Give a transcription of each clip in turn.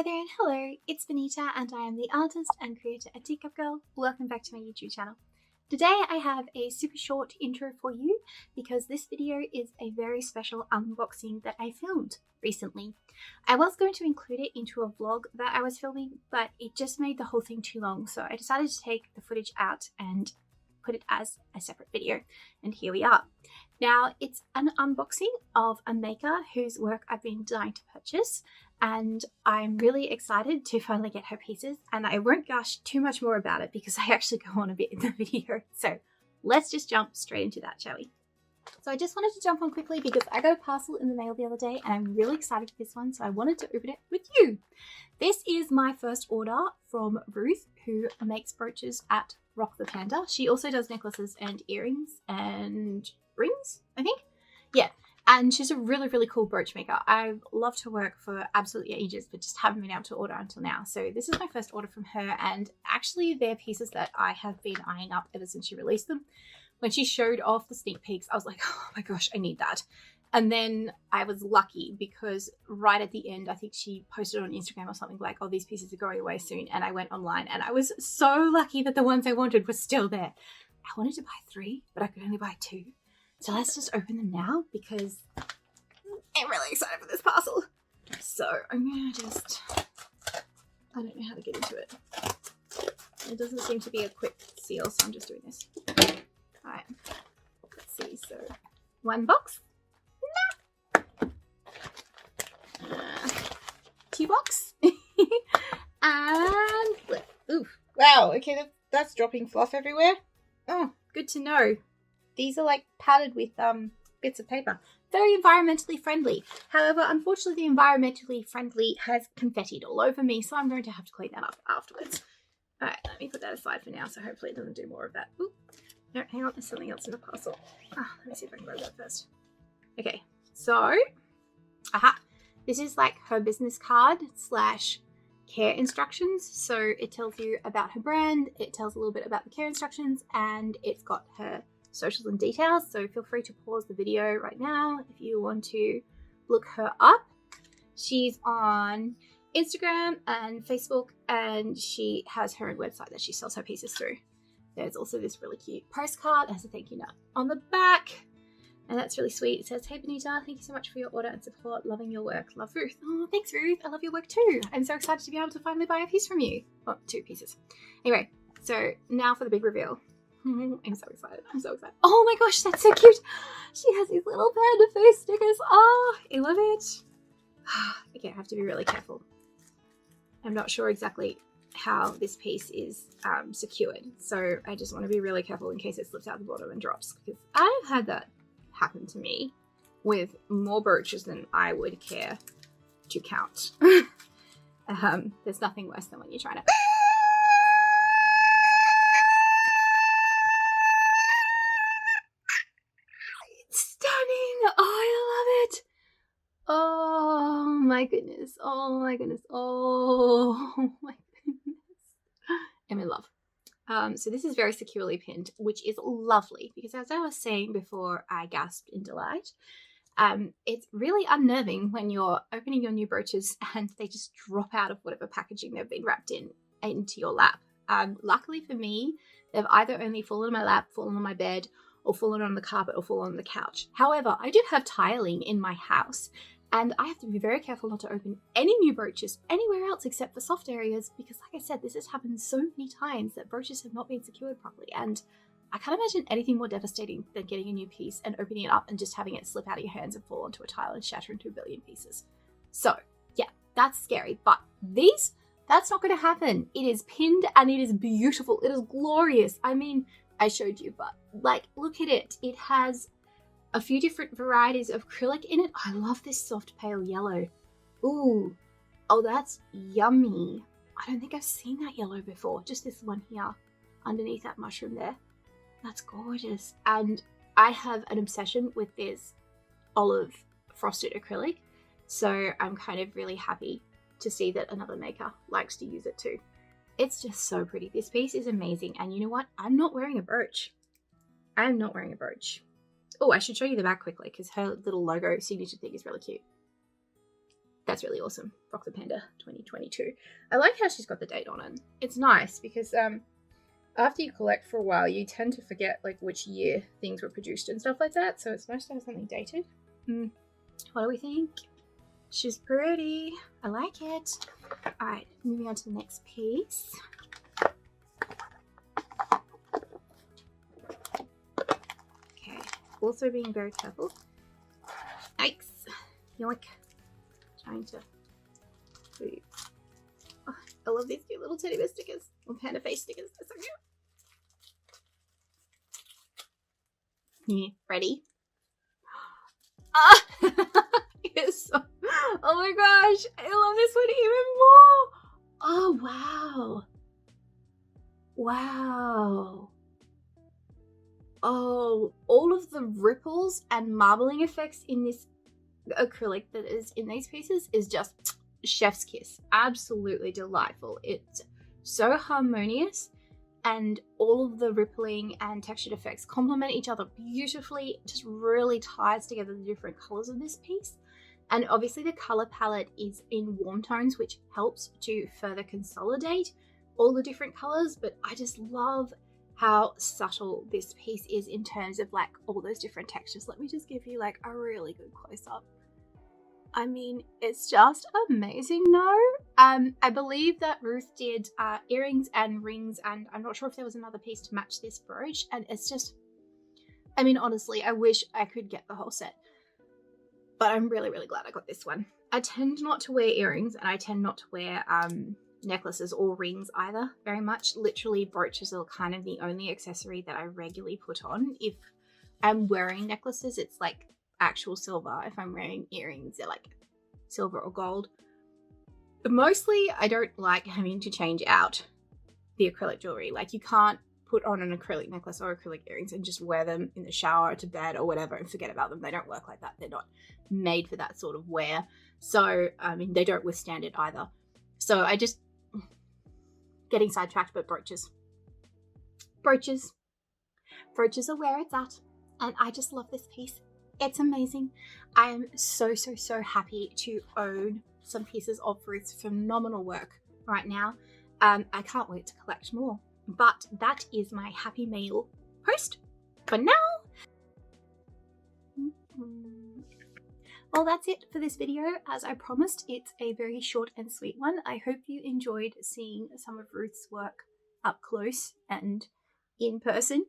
Hi there and hello, it's Bonita and I am the artist and creator at Teacup Girl. Welcome back to my YouTube channel. Today I have a super short intro for you because this video is a very special unboxing that I filmed recently. I was going to include it into a vlog that I was filming, but it just made the whole thing too long, so I decided to take the footage out and put it as a separate video, and here we are. Now, it's an unboxing of a maker whose work I've been dying to purchase, and I'm really excited to finally get her pieces, and I won't gush too much more about it because I actually go on a bit in the video. So let's just jump straight into that, shall we? So I just wanted to jump on quickly because I got a parcel in the mail the other day and I'm really excited for this one, so I wanted to open it with you. This is my first order from Ruth, who makes brooches at Rock the Panda. She also does necklaces and earrings and rings, I think. Yeah, and she's a really, really cool brooch maker. I've loved her work for absolutely ages, but just haven't been able to order until now. So this is my first order from her, and actually they're pieces that I have been eyeing up ever since she released them. When she showed off the sneak peeks, I was like, oh my gosh, I need that. And then I was lucky because right at the end, I think she posted on Instagram or something like, oh, these pieces are going away soon. And I went online and I was so lucky that the ones I wanted were still there. I wanted to buy 3, but I could only buy 2. So let's just open them now because I'm really excited for this parcel. So I'm going to just, I don't know how to get into it. It doesn't seem to be a quick seal, so I'm just doing this. All right, let's see. So 1 box. 2 box. And flip. Ooh, wow, okay, that's dropping fluff everywhere. Oh, good to know. These are like padded with bits of paper. Very environmentally friendly. However, unfortunately, the environmentally friendly has confettied all over me, so I'm going to have to clean that up afterwards. All right, let me put that aside for now, so hopefully it doesn't do more of that. Ooh. No, hang on, there's something else in the parcel. Let me see if I can grab that first. Okay, so, this is like her business card / care instructions. So it tells you about her brand, it tells a little bit about the care instructions, and it's got her socials and details. So feel free to pause the video right now if you want to look her up. She's on Instagram and Facebook, and she has her own website that she sells her pieces through. There's also this really cute postcard that has a thank you note on the back, and that's really sweet. It says, hey Bonita, thank you so much for your order and support. Loving your work. Love, Ruth. Oh, thanks Ruth. I love your work too. I'm so excited to be able to finally buy a piece from you. Oh, 2 pieces. Anyway, so now for the big reveal. I'm so excited. I'm so excited. Oh my gosh, that's so cute. She has these little panda face stickers. Oh, I love it. Okay, I have to be really careful. I'm not sure exactly how this piece is secured, so I just want to be really careful in case it slips out the bottom and drops, because I've had that happen to me with more brooches than I would care to count. There's nothing worse than when you're trying to it's stunning. Oh, I love it. Oh my goodness. Oh my goodness. Oh my goodness. I'm in love. So this is very securely pinned, which is lovely because, as I was saying before I gasped in delight, it's really unnerving when you're opening your new brooches and they just drop out of whatever packaging they've been wrapped in into your lap. Luckily for me, they've either only fallen on my lap, fallen on my bed, or fallen on the carpet or fallen on the couch. However, I do have tiling in my house, and I have to be very careful not to open any new brooches anywhere else except for soft areas because, like I said, this has happened so many times that brooches have not been secured properly, and I can't imagine anything more devastating than getting a new piece and opening it up and just having it slip out of your hands and fall onto a tile and shatter into a billion pieces. So yeah, that's scary, but these, that's not going to happen. It is pinned and it is beautiful. It is glorious. I mean, I showed you, but like, look at it. It has a few different varieties of acrylic in it. I love this soft pale yellow. Ooh, oh, that's yummy. I don't think I've seen that yellow before. Just this one here underneath that mushroom there. That's gorgeous. And I have an obsession with this olive frosted acrylic. So I'm kind of really happy to see that another maker likes to use it too. It's just so pretty. This piece is amazing. And you know what? I'm not wearing a brooch. I'm not wearing a brooch. Oh, I should show you the back quickly because her little logo signature thing is really cute. That's really awesome. Rock the Panda 2022. I like how she's got the date on it. It's nice because after you collect for a while, you tend to forget like which year things were produced and stuff like that. So it's nice to have something dated. What do we think? She's pretty. I like it. All right, moving on to the next piece. Okay, also being very careful. Yikes. Yoink. Trying to. Oh, I love these cute little teddy bear stickers. Or panda face stickers. They're so cute. Yeah, ready? Ah! Yes. Oh my gosh. I love this one even more. Oh, wow. Wow. Oh, all of the ripples and marbling effects in this acrylic that is in these pieces is just chef's kiss. Absolutely delightful. It's so harmonious, and all of the rippling and textured effects complement each other beautifully. It just really ties together the different colors of this piece. And obviously the color palette is in warm tones, which helps to further consolidate all the different colors. But I just love how subtle this piece is in terms of like all those different textures. Let me just give you like a really good close-up. I mean, it's just amazing, no? I believe that Ruth did earrings and rings, and I'm not sure if there was another piece to match this brooch, and it's just, I mean, honestly, I wish I could get the whole set, but I'm really, really glad I got this one. I tend not to wear earrings, and I tend not to wear necklaces or rings either very much. Literally, brooches are kind of the only accessory that I regularly put on. If I'm wearing necklaces, it's like actual silver. If I'm wearing earrings, they're like silver or gold. But mostly I don't like having to change out the acrylic jewelry. Like, you can't put on an acrylic necklace or acrylic earrings and just wear them in the shower or to bed or whatever and forget about them. They don't work like that. They're not made for that sort of wear. So I mean, they don't withstand it either. So I just getting sidetracked. But brooches are where it's at, and I just love this piece. It's amazing. I am so, so, so happy to own some pieces of Ruth's phenomenal work right now. I can't wait to collect more. But that is my Happy Meal post for now. Well, that's it for this video. As I promised, it's a very short and sweet one. I hope you enjoyed seeing some of Ruth's work up close and in person.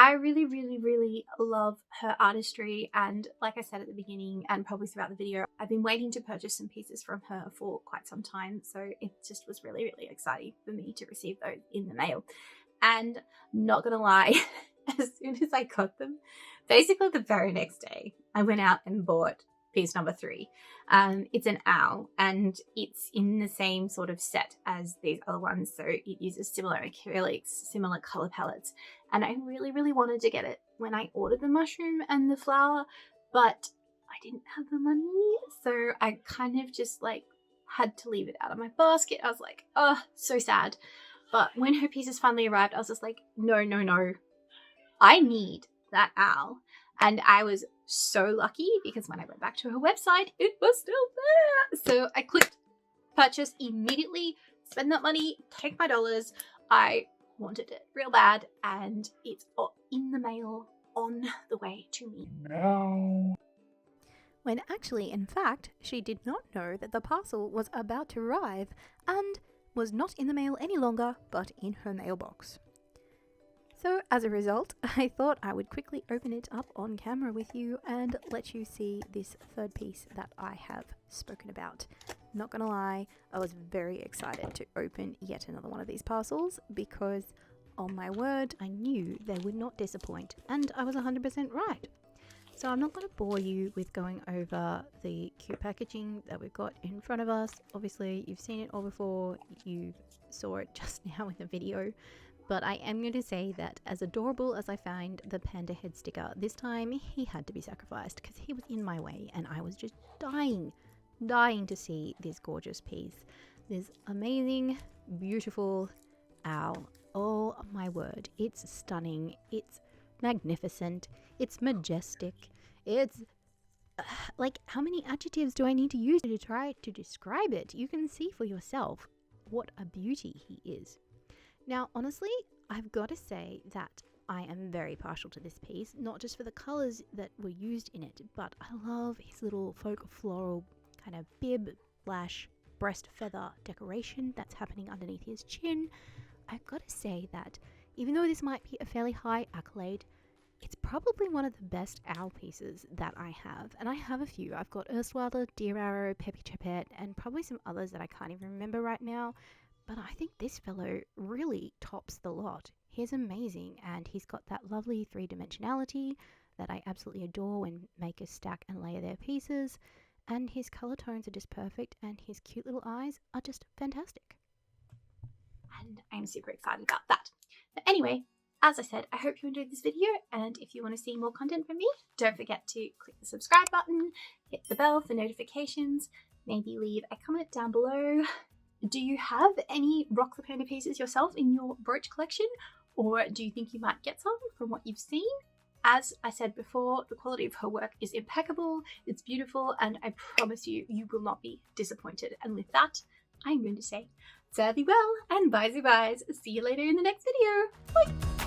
I really, really, really love her artistry, and like I said at the beginning and probably throughout the video, I've been waiting to purchase some pieces from her for quite some time, so it just was really, really exciting for me to receive those in the mail. And not gonna lie, as soon as I got them, basically the very next day, I went out and bought piece number 3. It's an owl, and it's in the same sort of set as these other ones, so it uses similar acrylics, similar color palettes, and I really, really wanted to get it when I ordered the mushroom and the flower, but I didn't have the money, so I kind of just like had to leave it out of my basket. I was like, oh, so sad. But when her pieces finally arrived, I was just like, no, no, no, I need that owl. And I was so lucky because when I went back to her website, it was still there. So I clicked purchase immediately, spend that money, take my dollars. I wanted it real bad, and it's in the mail on the way to me now. When actually, in fact, she did not know that the parcel was about to arrive and was not in the mail any longer, but in her mailbox. So as a result, I thought I would quickly open it up on camera with you and let you see this third piece that I have spoken about. Not gonna lie, I was very excited to open yet another one of these parcels because, on my word, I knew they would not disappoint, and I was 100% right. So I'm not going to bore you with going over the cute packaging that we've got in front of us. Obviously, you've seen it all before, you saw it just now in the video. But I am going to say that as adorable as I find the panda head sticker, this time he had to be sacrificed because he was in my way and I was just dying to see this gorgeous piece. This amazing, beautiful owl. Oh my word, it's stunning, it's magnificent, it's majestic, it's like, how many adjectives do I need to use to try to describe it? You can see for yourself what a beauty he is. Now, honestly, I've got to say that I am very partial to this piece, not just for the colours that were used in it, but I love his little folk floral kind of bib slash breast feather decoration that's happening underneath his chin. I've got to say that even though this might be a fairly high accolade, it's probably one of the best owl pieces that I have, and I have a few. I've got Erstweiler, Deer Arrow, Peppy Chapette, and probably some others that I can't even remember right now, but I think this fellow really tops the lot. He's amazing, and he's got that lovely three-dimensionality that I absolutely adore when makers stack and layer their pieces, and his colour tones are just perfect, and his cute little eyes are just fantastic. And I'm super excited about that. But anyway, as I said, I hope you enjoyed this video, and if you want to see more content from me, don't forget to click the subscribe button, hit the bell for notifications, maybe leave a comment down below. Do you have any Rock the Panda pieces yourself in your brooch collection, or do you think you might get some from what you've seen? As I said before, the quality of her work is impeccable, it's beautiful, and I promise you, you will not be disappointed. And with that, I'm going to say, fare thee well and bye-zy-byes. See you later in the next video. Bye!